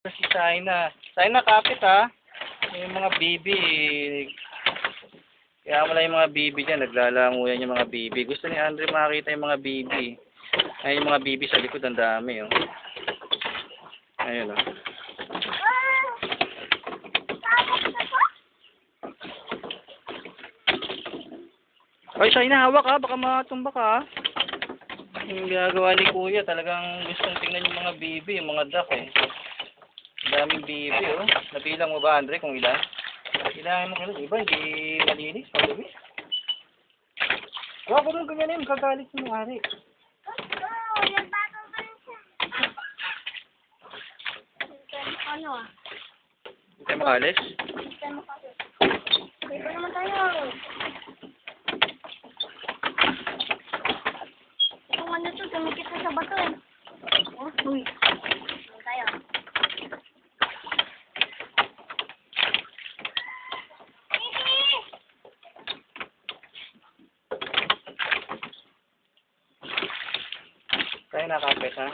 Si Saina. Saina, kapit ha. Yung mga bibi. Kaya wala yung mga bibi dyan. Naglalanguyan yung mga bibi. Gusto ni Andre makita yung mga bibi. Ayun yung mga bibi sa likod. Ang dami. Oh. Ayun oh. Ay, Saina, hawak ha. Baka matumba ka ha. Yung ginagawa ni Kuya. Talagang gustong tingnan yung mga bibi. Yung mga duck eh. Daming bibi, oh. Nabilang mo ba, Andre, kung ilan? Kailangan mo kailan. Iba, hindi malinis. Pag-gabi. Wala ko nung ganyan eh. Magagalit mo, Ari. Ano ah? Hindi tayo makalis? Hindi tayo makalis. Dito naman tayo. Kung ano to, tumikit na sa bato eh. Oh, uy. Ano tayo? Tayo nakapit, ha?